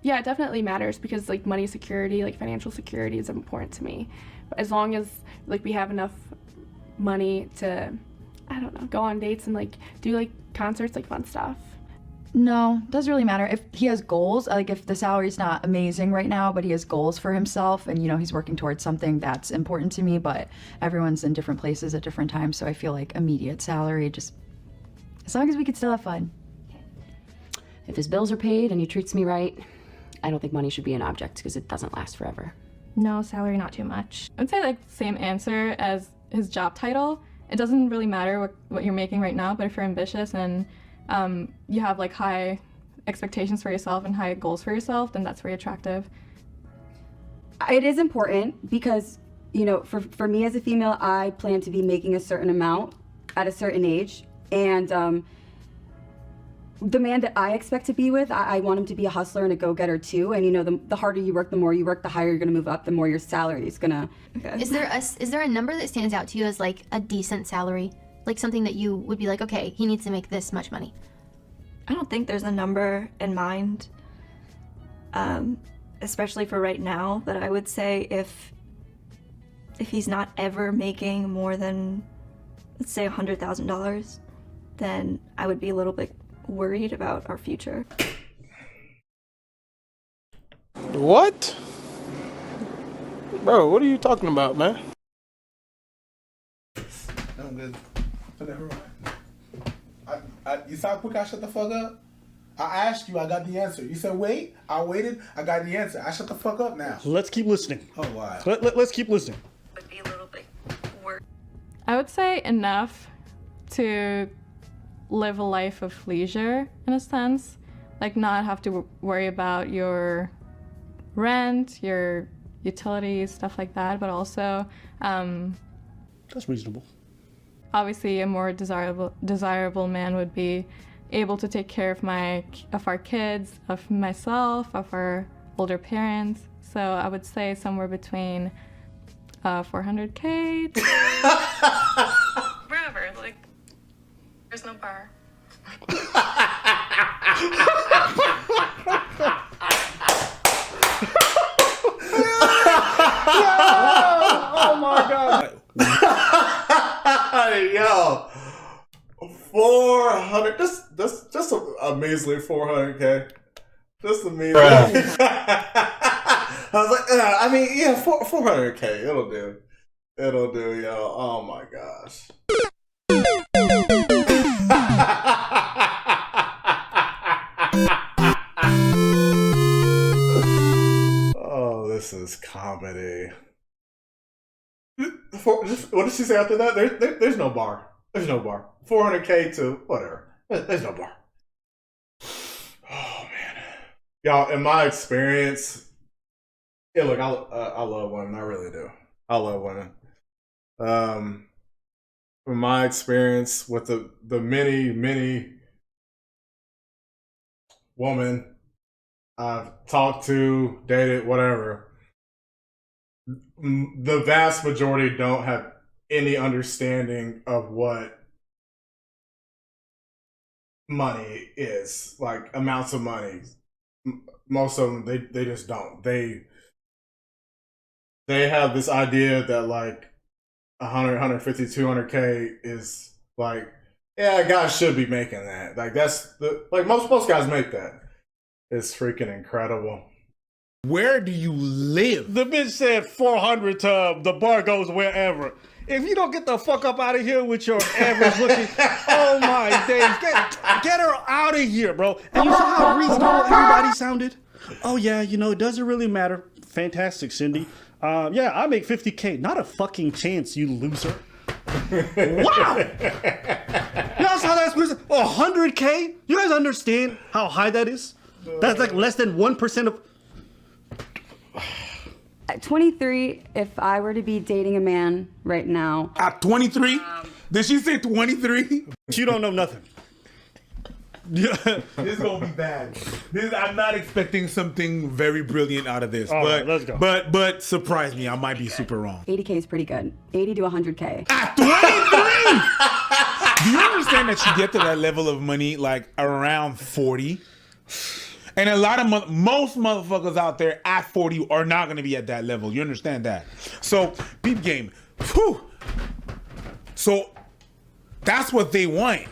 Yeah, it definitely matters because like money security, like financial security is important to me. But as long as like we have enough money to, I don't know, go on dates and like do like concerts, like fun stuff. No, doesn't really matter. If he has goals, like if the salary's not amazing right now, but he has goals for himself and, you know, he's working towards something, that's important to me. But everyone's in different places at different times. So I feel like immediate salary, just as long as we could still have fun. If his bills are paid and he treats me right, I don't think money should be an object because it doesn't last forever. No, salary not too much. I'd say like same answer as his job title. It doesn't really matter what you're making right now, but if you're ambitious and you have like high expectations for yourself and high goals for yourself, then that's very attractive. It is important because, you know, for me as a female, I plan to be making a certain amount at a certain age. And the man that I expect to be with, I want him to be a hustler and a go-getter too. And, you know, the harder you work, the more you work, the higher you're going to move up, the more your salary is going to... Is there a number that stands out to you as like a decent salary? Like something that you would be like, okay, he needs to make this much money? I don't think there's a number in mind, especially for right now, but I would say if he's not ever making more than, let's say, $100,000, then I would be a little bit worried about our future. What? Bro, what are you talking about, man? I'm good. Never mind. You saw how quick I shut the fuck up? I asked you, I got the answer. You said wait, I waited, I got the answer. I shut the fuck up now. Let's keep listening. Oh, wow. Let's keep listening. Would be a little bit worried. I would say enough to live a life of leisure in a sense, like not have to worry about your rent, your utilities, stuff like that, but also that's reasonable. Obviously a more desirable man would be able to take care of our kids, of myself, of our older parents. So I would say somewhere between 400K to wherever, like there's no bar. Oh my god. Yo, 400. Just a measly 400K. Just a measly. I was like, I mean, yeah, 400K. It'll do. It'll do, yo. Oh my gosh. Oh, this is comedy. What did she say after that? There's no bar. There's no bar. 400K to whatever. There's no bar. Oh man, y'all. In my experience, yeah. Look, I love women. I really do. I love women. From my experience with the many women I've talked to, dated, whatever. The vast majority don't have any understanding of what money is, like amounts of money. Most of them, they just don't. They have this idea that like 100, 150, 200K is like, yeah, guys should be making that. Like that's like most guys make that. It's freaking incredible. Where do you live? The bitch said 400 to the bar goes wherever. If you don't get the fuck up out of here with your average looking, oh my days, get her out of here, bro. And you saw how reasonable everybody sounded? Oh yeah, you know, it doesn't really matter. Fantastic, Cindy. Yeah, I make 50K. Not a fucking chance, you loser. Wow! You know how that's 100K? You guys understand how high that is? That's like less than 1% of... At 23, if I were to be dating a man right now... At 23? Did she say 23? You don't know nothing. This is gonna be bad. I'm not expecting something very brilliant out of this. All but right, let's go. But surprise me, I might be super wrong. 80K is pretty good. 80 to 100K. At 23? Do you understand that you get to that level of money like around 40? And a lot of most motherfuckers out there at 40 are not going to be at that level. You understand that? So, peep game. Whew. So, that's what they want.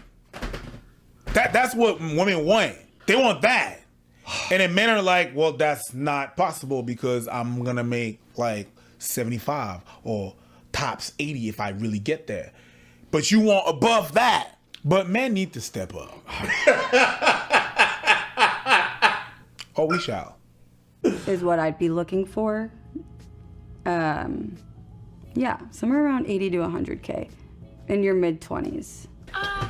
That's what women want. They want that. And then men are like, well, that's not possible because I'm going to make like 75 or tops 80 if I really get there. But you want above that. But men need to step up. Oh, we shall. Is what I'd be looking for. Yeah, somewhere around 80 to 100K in your mid 20s. Nah,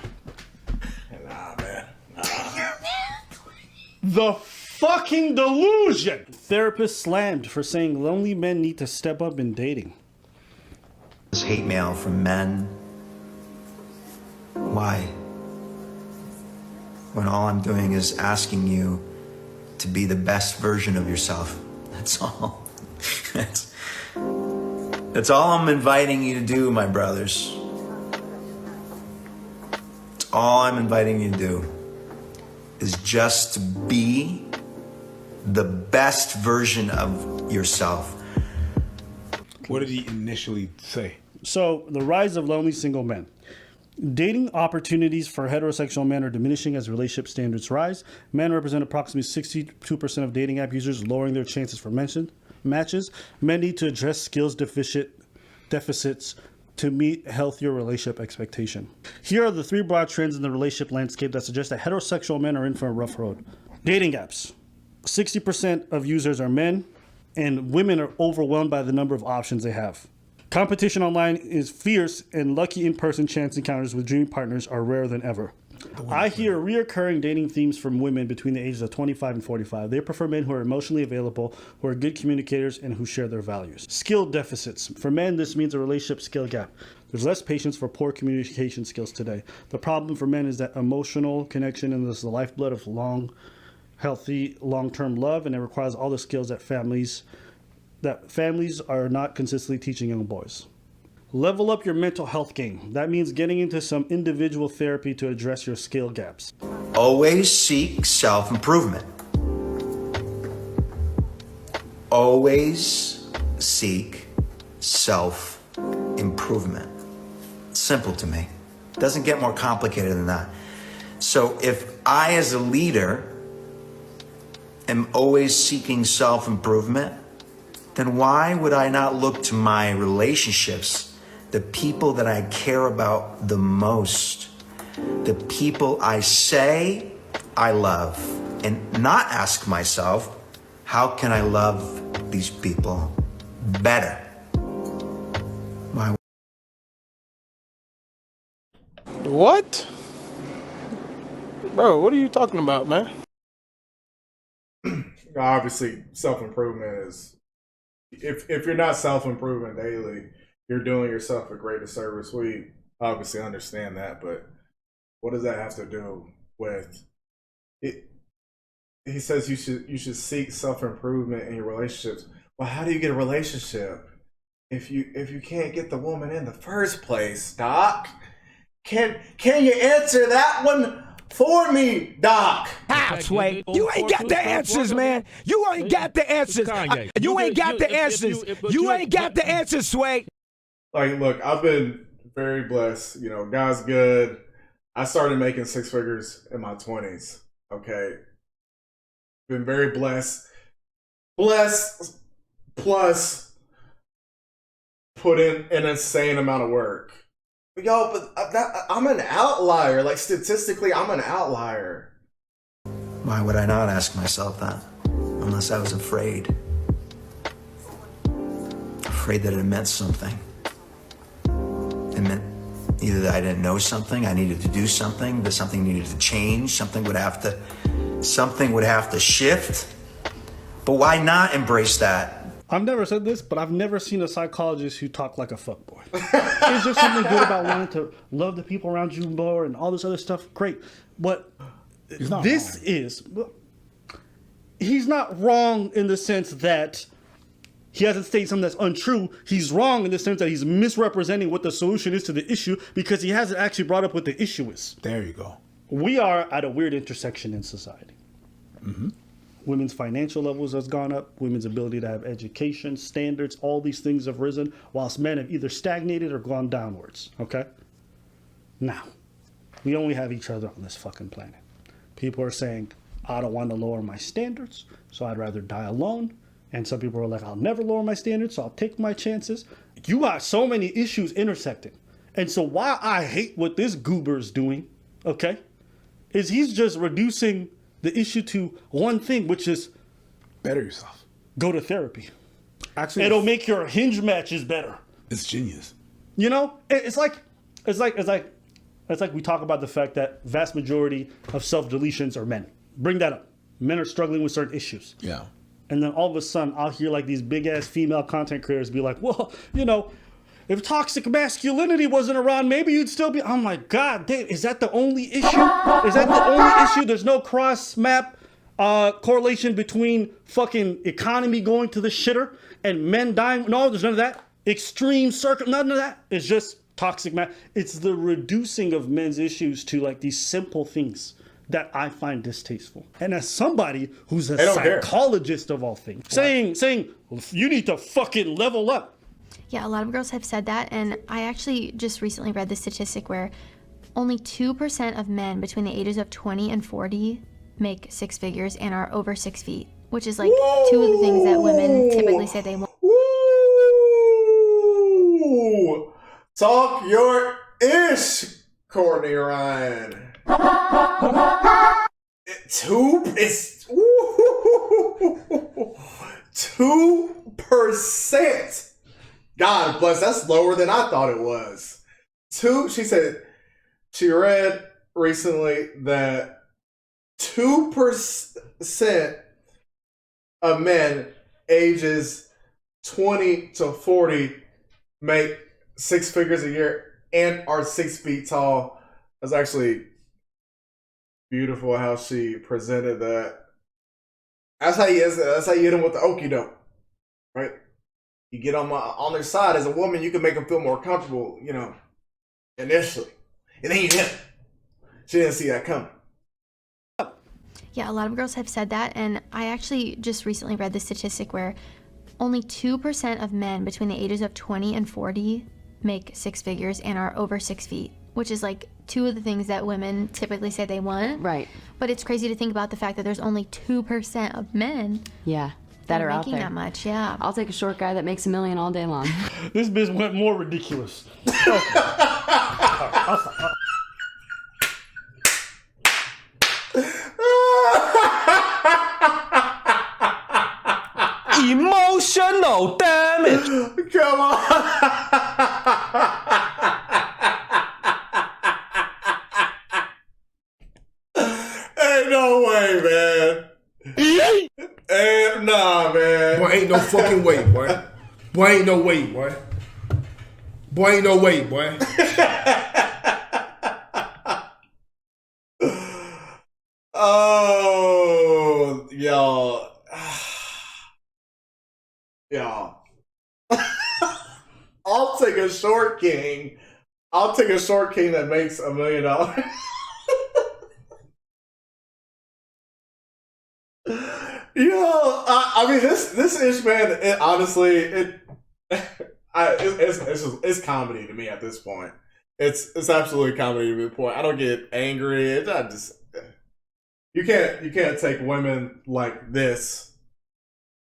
man. The fucking delusion! Therapist slammed for saying lonely men need to step up in dating. This hate mail from men. Why? When all I'm doing is asking you to be the best version of yourself. That's all. That's all I'm inviting you to do, my brothers. That's all I'm inviting you to do is just to be the best version of yourself. What did he initially say? So, the rise of lonely single men. Dating opportunities for heterosexual men are diminishing as relationship standards rise. Men represent approximately 62% of dating app users, lowering their chances for matches. Men need to address skills deficits to meet healthier relationship expectation. Here are the 3 broad trends in the relationship landscape that suggest that heterosexual men are in for a rough road. Dating apps. 60% of users are men, and women are overwhelmed by the number of options they have. Competition online is fierce, and lucky in-person chance encounters with dream partners are rarer than ever. I hear reoccurring dating themes from women between the ages of 25 and 45. They prefer men who are emotionally available, who are good communicators, and who share their values. Skill deficits. For men, this means a relationship skill gap. There's less patience for poor communication skills today. The problem for men is that emotional connection is the lifeblood of healthy, long-term love, and it requires all the skills that families are not consistently teaching young boys. Level up your mental health game. That means getting into some individual therapy to address your skill gaps. Always seek self-improvement. Always seek self-improvement. Simple to me. Doesn't get more complicated than that. So if I, as a leader, am always seeking self-improvement, then why would I not look to my relationships, the people that I care about the most, the people I say I love, and not ask myself, how can I love these people better? Why? What? Bro, what are you talking about, man? Obviously, self-improvement is, if you're not self-improving daily, you're doing yourself a greater service. We obviously understand that, but what does that have to do with it? He says you should seek self-improvement in your relationships. Well, how do you get a relationship if you can't get the woman in the first place, Doc? Can you answer that one for me, Doc? How, Sway? You ain't got the answers, man. You ain't got the answers. You ain't got the answers. You ain't got the answers, Sway. Like, look, I've been very blessed. You know, God's good. I started making 6 figures in my 20s. Okay. Been very blessed. Blessed plus put in an insane amount of work. Yo, but I'm an outlier. Like, statistically, I'm an outlier. Why would I not ask myself that? Unless I was afraid. Afraid that it meant something. It meant either that I didn't know something, I needed to do something, that something needed to change, something would have to shift. But why not embrace that? I've never said this, but I've never seen a psychologist who talked like a fuckboy. Is there something good about wanting to love the people around you more and all this other stuff? Great. But he's not wrong in the sense that he hasn't stated something that's untrue. He's wrong in the sense that he's misrepresenting what the solution is to the issue because he hasn't actually brought up what the issue is. There you go. We are at a weird intersection in society. Mm-hmm. Women's financial levels has gone up. Women's ability to have education, standards, all these things have risen, whilst men have either stagnated or gone downwards. Okay? Now, we only have each other on this fucking planet. People are saying, I don't want to lower my standards, so I'd rather die alone. And some people are like, I'll never lower my standards, so I'll take my chances. You got so many issues intersecting. And so why I hate what this goober's doing, okay, is he's just reducing the issue to one thing, which is better yourself. Go to therapy. Actually, it'll make your hinge matches better. It's genius. You know, it's like we talk about the fact that vast majority of self-deletions are men. Bring that up. Men are struggling with certain issues. Yeah. And then all of a sudden, I'll hear like these big ass female content creators be like, well, you know, if toxic masculinity wasn't around, maybe you'd still be. I'm like, God damn, is that the only issue? Is that the only issue? There's no cross map correlation between fucking economy going to the shitter and men dying. No, there's none of that. Extreme none of that. It's just toxic It's the reducing of men's issues to like these simple things that I find distasteful. And as somebody who's a psychologist of all things, saying well, you need to fucking level up. Yeah, a lot of girls have said that, and I actually just recently read the statistic where only 2% of men between the ages of 20 and 40 make six figures and are over 6 feet, which is like two of the things that women typically say they want. Ooh, talk your ish, Courtney Ryan. 2%. God bless, that's lower than I thought it was. She said she read recently that 2% of men ages 20 to 40 make six figures a year and are 6 feet tall. That's actually beautiful how she presented that. That's how you hit them with the okie doke, right? You get on their side as a woman, you can make them feel more comfortable, you know, initially, and then you hit them. She didn't see that coming. Yeah, a lot of girls have said that, and I actually just recently read the statistic where only 2% of men between the ages of 20 and 40 make six figures and are over 6 feet, which is like two of the things that women typically say they want. Right. But it's crazy to think about the fact that there's only 2% of men that are out making there. that much. Yeah. I'll take a short guy that makes $1 million all day long. This bitch went more ridiculous. Emotional damage. Come on. Ain't no way, man. Nah, man. Boy, ain't no fucking way, boy. Boy, ain't no way, boy. Boy, ain't no way, boy. Oh, y'all. Y'all. I'll take a short king. I'll take a short king that makes $1 million. Yo, I mean this ish, man. It, honestly, it's comedy to me at this point. It's absolutely comedy to the point. I don't get angry. It's not just you can't take women like this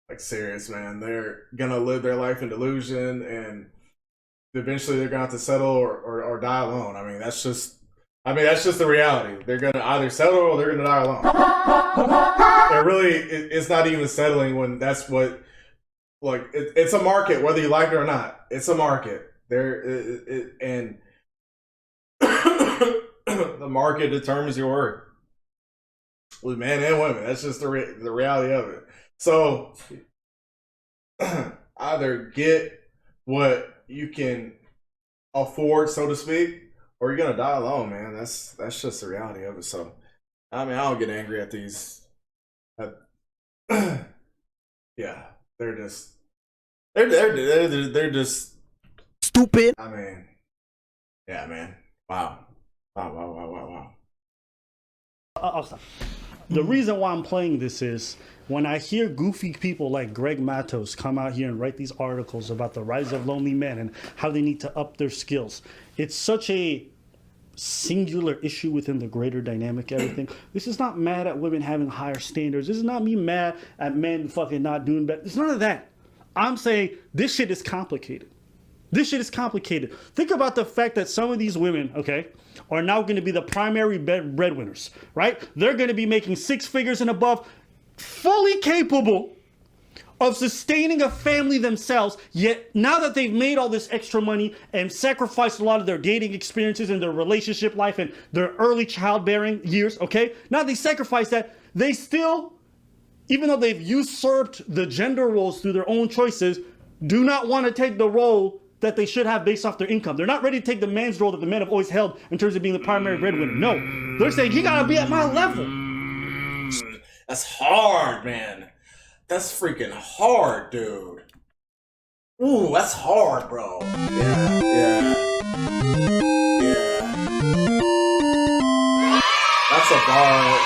like serious, man. They're gonna live their life in delusion, and eventually they're gonna have to settle or die alone. I mean that's just the reality. They're gonna either settle or they're gonna die alone. And really, it's not even settling when that's what, like, it's a market, whether you like it or not. It's a market. And the market determines your worth. With men and women. That's just the reality of it. So, either get what you can afford, so to speak, or you're gonna die alone, man. That's just the reality of it. So, I mean, I don't get angry at these. Yeah, they're just stupid. I mean, yeah, man. Wow. I'll stop. The reason why I'm playing this is when I hear goofy people like Greg Matos come out here and write these articles about the rise of lonely men and how they need to up their skills, it's such a singular issue within the greater dynamic of everything. This is not mad at women having higher standards. This is not me mad at men fucking not doing better. It's none of that. I'm saying this shit is complicated. This shit is complicated. Think about the fact that some of these women, okay, are now going to be the primary breadwinners, right? They're going to be making 6 figures and above, fully capable of sustaining a family themselves, yet now that they've made all this extra money and sacrificed a lot of their dating experiences and their relationship life and their early childbearing years, okay? Now they sacrifice that, they still, even though they've usurped the gender roles through their own choices, do not want to take the role that they should have based off their income. They're not ready to take the man's role that the men have always held in terms of being the primary breadwinner. No, they're saying he gotta be at my level. That's hard, man. That's freaking hard, dude. Ooh, that's hard, bro. Yeah. That's a bar.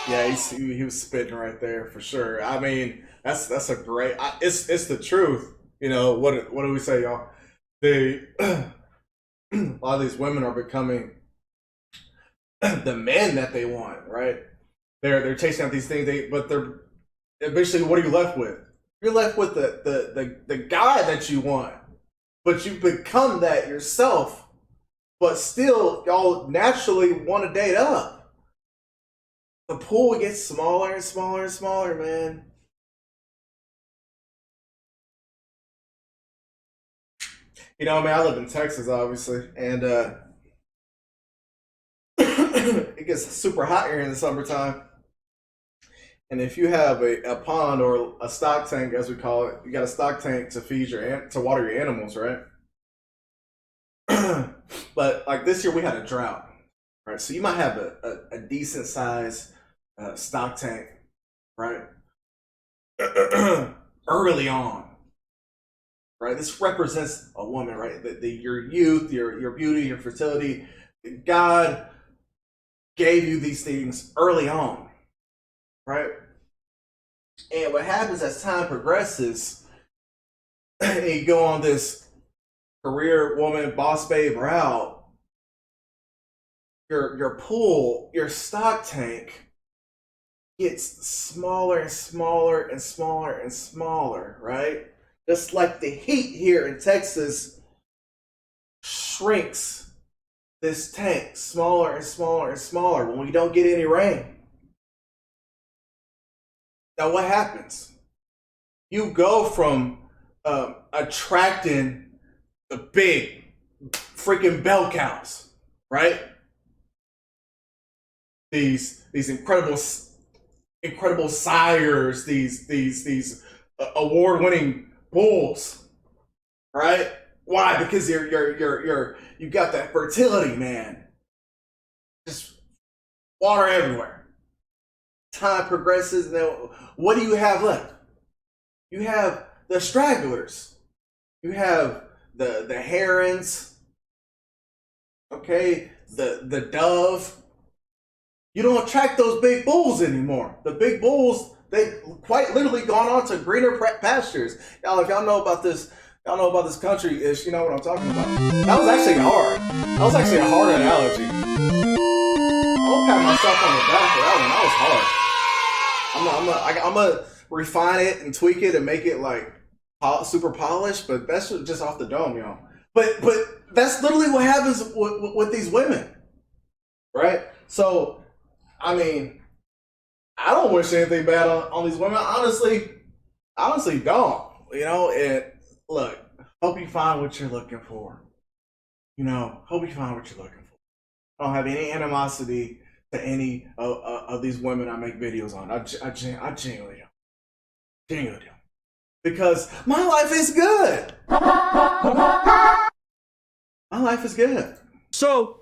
Yeah, he was spitting right there for sure. I mean, that's a great. It's the truth. You know what do we say, y'all? A lot of these women are becoming the men that they want, right? They're chasing out these things. But they're eventually, what are you left with? You're left with the guy that you want, but you become that yourself. But still, y'all naturally want to date up. The pool gets smaller and smaller and smaller, man. You know, I mean, I live in Texas, obviously, and it gets super hot here in the summertime. And if you have a pond or a stock tank, as we call it, you got a stock tank to feed to water your animals, right? But like this year, we had a drought, right? So you might have a decent size stock tank, right? Early on. Right, this represents a woman, right? Your youth, your beauty, your fertility. God gave you these things early on, right? And what happens as time progresses, and you go on this career woman, boss babe route, your pool, your stock tank gets smaller and smaller and smaller and smaller, right? Just like the heat here in Texas shrinks this tank smaller and smaller and smaller when we don't get any rain. Now what happens? You go from attracting the big freaking bell cows, right? These incredible sires, these award-winning bulls, right? Why? Because you got that fertility, man. Just water everywhere. Time progresses, and then what do you have left? You have the stragglers. You have the herons. Okay, the dove. You don't attract those big bulls anymore. The big bulls, they've quite literally gone on to greener pastures. Y'all, if y'all know about this country-ish, you know what I'm talking about. That was actually hard. That was actually a hard analogy. I'll pat myself on the back for that one. That was hard. I'm gonna refine it and tweak it and make it like super polished, but that's just off the dome, y'all. But that's literally what happens with these women, right? So, I mean, I don't wish anything bad on these women. Honestly don't. You know, and look, hope you find what you're looking for. You know, hope you find what you're looking for. I don't have any animosity to any of these women I make videos on. I genuinely don't. Genuinely don't. Because my life is good. My life is good. So,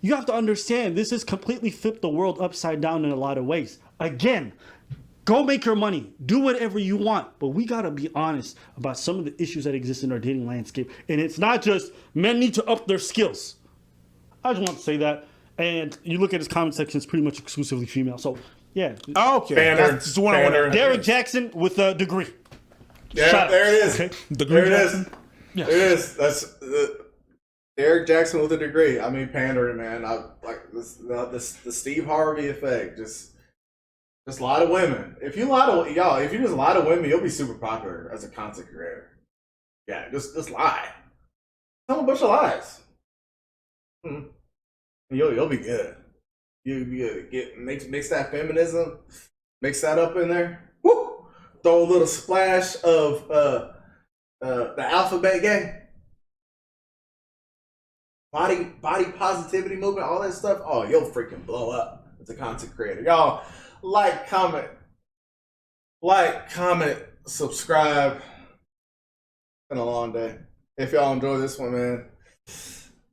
you have to understand, this has completely flipped the world upside down in a lot of ways. Again, go make your money. Do whatever you want. But we got to be honest about some of the issues that exist in our dating landscape. And it's not just men need to up their skills. I just want to say that. And you look at his comment section, it's pretty much exclusively female. So Yeah. Oh, okay. Banner, That's just one I banner. want. Derek Jackson with a degree. Yeah, Shut there up. it is. Okay. Degree There it is. Jackson? There it is. That's Derek Jackson with a degree. I mean, pandering, man. I like this. The Steve Harvey effect. Just a lot of women. If you just lie to women, you'll be super popular as a content creator. Yeah, just lie. Tell them a bunch of lies. You'll be good. You'll be good. Mix that feminism. Mix that up in there. Woo! Throw a little splash of the alphabet gang. Body positivity movement, all that stuff. Oh, you'll freaking blow up as a content creator. Y'all like, comment, subscribe. It's been a long day. If y'all enjoy this one, man,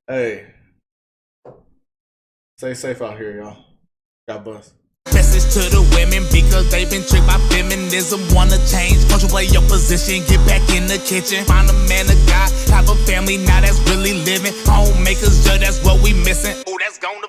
hey, stay safe out here, y'all. God bless. Message to the women because they've been tricked by feminism. Wanna change, control your position, get back in the kitchen. Find a man, a guy, have a family, now that's really living. Homemakers, judge, that's what we missing. Oh, that's gonna